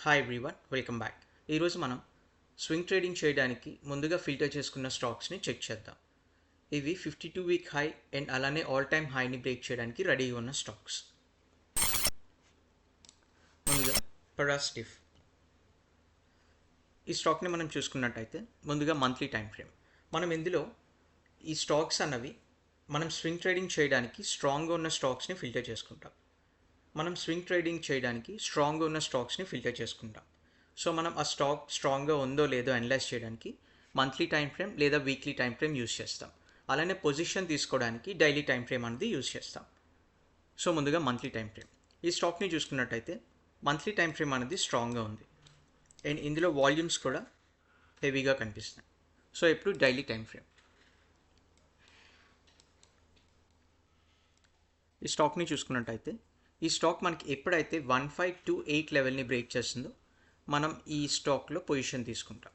Hi everyone, welcome back. ఈరోజు మనం swing trading చేయడానికి ముందుగా ఫిల్టర్ చేసుకున్న స్టాక్స్ని చెక్ చేద్దాం. ఇవి 52-week హై అండ్ అలానే ఆల్ టైమ్ హైని బ్రేక్ చేయడానికి రెడీగా ఉన్న స్టాక్స్. ముందుగా పరాస్టిఫ్. ఈ స్టాక్ని మనం చూసుకున్నట్టయితే ముందుగా మంత్లీ టైం ఫ్రేమ్. మనం ఇందులో ఈ స్టాక్స్ అన్నవి మనం స్వింగ్ ట్రేడింగ్ చేయడానికి స్ట్రాంగ్గా ఉన్న స్టాక్స్ని ఫిల్టర్ చేసుకుంటాం. మనం స్వింగ్ ట్రేడింగ్ చేయడానికి స్ట్రాంగ్గా ఉన్న స్టాక్స్ని ఫిల్టర్ చేసుకుంటాం. సో మనం ఆ స్టాక్ స్ట్రాంగ్గా ఉందో లేదో అనలైజ్ చేయడానికి మంత్లీ టైం ఫ్రేమ్ లేదా వీక్లీ టైం ఫ్రేమ్ యూస్ చేస్తాం. అలానే పొజిషన్ తీసుకోవడానికి డైలీ టైం ఫ్రేమ్ అనేది యూస్ చేస్తాం. సో ముందుగా మంత్లీ టైం ఫ్రేమ్. ఈ స్టాక్ని చూసుకున్నట్టయితే మంత్లీ టైం ఫ్రేమ్ అనేది స్ట్రాంగ్గా ఉంది అండ్ ఇందులో వాల్యూమ్స్ కూడా హెవీగా కనిపిస్తున్నాయి. సో ఇప్పుడు డైలీ టైం ఫ్రేమ్. ఈ స్టాక్ని చూసుకున్నట్టయితే ఈ స్టాక్ మనకి ఎప్పుడైతే 1528 లెవెల్ని బ్రేక్ చేస్తుందో మనం ఈ స్టాక్లో పొజిషన్ తీసుకుంటాం.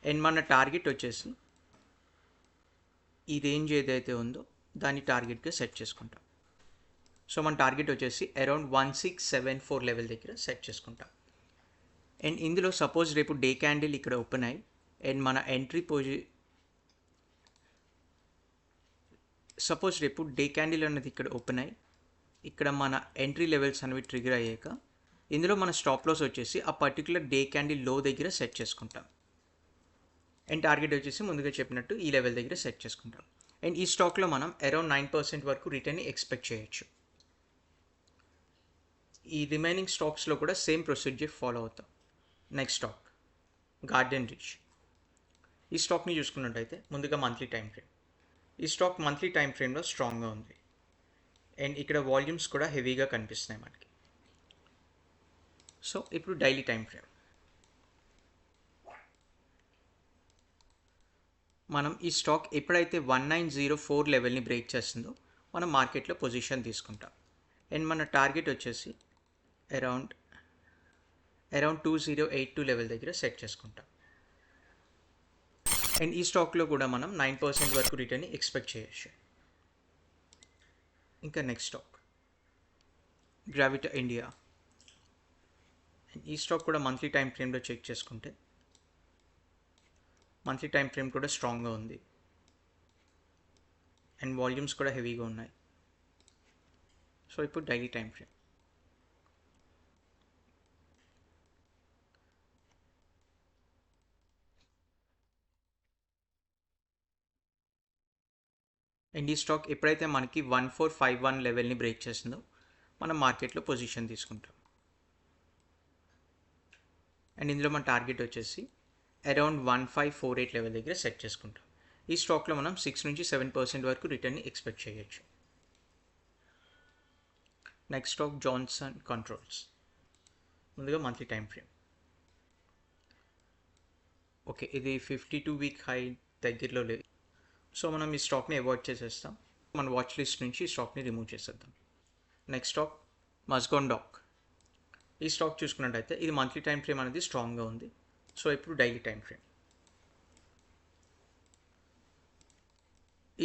అండ్ మన టార్గెట్ వచ్చేసి ఈ రేంజ్ ఏదైతే ఉందో దాన్ని టార్గెట్గా సెట్ చేసుకుంటాం. సో మన టార్గెట్ వచ్చేసి అరౌండ్ 1674 లెవెల్ దగ్గర సెట్ చేసుకుంటాం. అండ్ ఇందులో సపోజ్ రేపు డే క్యాండిల్ ఇక్కడ ఓపెన్ అయ్యి అండ్ మన ఎంట్రీ సపోజ్ రేపు డే క్యాండిల్ అనేది ఇక్కడ ఓపెన్ అయ్యి ఇక్కడ మన ఎంట్రీ లెవెల్స్ అనేవి ట్రిగర్ అయ్యాక ఇందులో మన స్టాప్ లాస్ వచ్చేసి ఆ పర్టికులర్ డే క్యాండిల్ లో దగ్గర సెట్ చేసుకుంటాం. అండ్ టార్గెట్ వచ్చేసి ముందుగా చెప్పినట్టు ఈ లెవెల్ దగ్గర సెట్ చేసుకుంటాం. అండ్ ఈ స్టాక్లో మనం అరౌండ్ 9% వరకు రిటర్న్ ఎక్స్పెక్ట్ చేయొచ్చు. ఈ రిమైనింగ్ స్టాక్స్లో కూడా సేమ్ ప్రొసీజర్ ఫాలో అవుతాం. Next stock garden reach. ఈ స్టాక్ని చూసుకున్నట్టయితే ముందుగా మంత్లీ టైం ఫ్రేమ్. ఈ స్టాక్ మంత్లీ టైం ఫ్రేమ్లో స్ట్రాంగ్గా ఉంది అండ్ ఇక్కడ వాల్యూమ్స్ కూడా హెవీగా కనిపిస్తున్నాయి మనకి. సో ఇప్పుడు డైలీ టైం ఫ్రేమ్. మనం ఈ స్టాక్ ఎప్పుడైతే 1904 లెవెల్ని బ్రేక్ చేస్తుందో మనం మార్కెట్లో పొజిషన్ తీసుకుంటాం. అండ్ మన టార్గెట్ వచ్చేసి అరౌండ్ 2082 లెవెల్ దగ్గర సెట్ చేసుకుంటాం. అండ్ ఈ స్టాక్లో కూడా మనం 9% వరకు రిటర్న్ ఎక్స్పెక్ట్ చేయొచ్చు. ఇంకా నెక్స్ట్ స్టాక్ గ్రావిటా ఇండియా. ఈ స్టాక్ కూడా మంత్లీ టైం ఫ్రేమ్లో చెక్ చేసుకుంటే మంత్లీ టైం ఫ్రేమ్ కూడా స్ట్రాంగ్గా ఉంది అండ్ వాల్యూమ్స్ కూడా హెవీగా ఉన్నాయి. సో ఇప్పుడు డైలీ టైం ఫ్రేమ్. అండ్ ఈ స్టాక్ ఎప్పుడైతే మనకి 1451 లెవెల్ని బ్రేక్ చేసిందో మనం మార్కెట్లో పొజిషన్ తీసుకుంటాం. అండ్ ఇందులో మన టార్గెట్ వచ్చేసి అరౌండ్ 1548 లెవెల్ దగ్గర సెట్ చేసుకుంటాం. ఈ స్టాక్లో మనం 6 నుంచి 7% వరకు రిటర్న్ని ఎక్స్పెక్ట్ చేయొచ్చు. Next stock Johnson controls. ముందుగా మంత్లీ టైం ఫ్రేమ్. ఓకే, ఇది 52-week హై దగ్గరలో లేదు. సో మనం ఈ స్టాక్ని అవాయిడ్ చేసేస్తాం. మన వాచ్ లిస్ట్ నుంచి ఈ స్టాక్ని రిమూవ్ చేసేద్దాం. Next stock Mazagon dock. ఈ స్టాక్ చూసుకున్నట్టయితే ఇది మంత్లీ టైం ఫ్రేమ్ అనేది స్ట్రాంగ్గా ఉంది. సో ఇప్పుడు డైలీ టైం ఫ్రేమ్.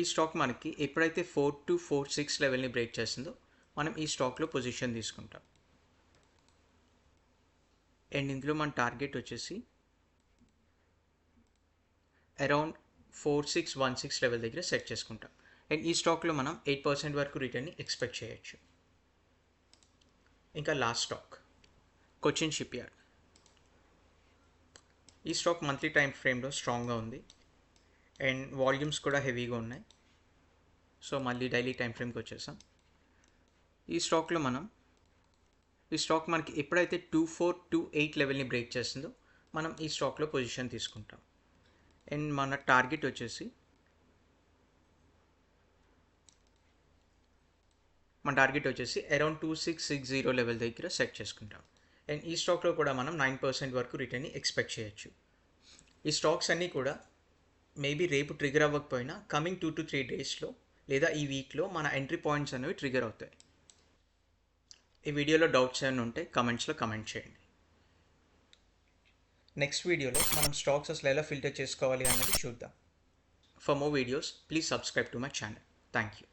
ఈ స్టాక్ మనకి ఎప్పుడైతే 4246 లెవెల్ని బ్రేక్ చేస్తుందో మనం ఈ స్టాక్లో పొజిషన్ తీసుకుంటాం. అండ్ ఇందులో మన టార్గెట్ వచ్చేసి అరౌండ్ 4616 లెవెల్ దగ్గర సెట్ చేసుకుంటాం. అండ్ ఈ స్టాక్లో మనం 8% వరకు రిటర్న్ని ఎక్స్పెక్ట్ చేయొచ్చు. ఇంకా last stock Cochin ship yard. ఈ స్టాక్ మంత్లీ టైం ఫ్రేమ్లో స్ట్రాంగ్గా ఉంది అండ్ వాల్యూమ్స్ కూడా హెవీగా ఉన్నాయి. సో మళ్ళీ డైలీ టైం ఫ్రేమ్కి వచ్చేసాం. ఈ స్టాక్ మనకి ఎప్పుడైతే 2428 లెవెల్ని బ్రేక్ చేస్తుందో మనం ఈ స్టాక్లో పొజిషన్ తీసుకుంటాం. అండ్ మన టార్గెట్ వచ్చేసి అరౌండ్ 2660 లెవెల్ దగ్గర సెట్ చేసుకుంటాం. అండ్ ఈ స్టాక్లో కూడా మనం 9% వరకు రిటర్న్ని ఎక్స్పెక్ట్ చేయొచ్చు. ఈ స్టాక్స్ అన్నీ కూడా మేబీ రేపు ట్రిగర్ అవ్వకపోయినా కమింగ్ 2 to 3 డేస్లో లేదా ఈ వీక్లో మన ఎంట్రీ పాయింట్స్ అనేవి ట్రిగర్ అవుతాయి. ఈ వీడియోలో డౌట్స్ ఏమైనా ఉంటే కమెంట్స్లో కమెంట్ చేయండి. నెక్స్ట్ వీడియోలో మనం స్టాక్స్ అసలు ఎలా ఫిల్టర్ చేసుకోవాలి అన్నది చూద్దాం. For more videos please subscribe to my channel. Thank you.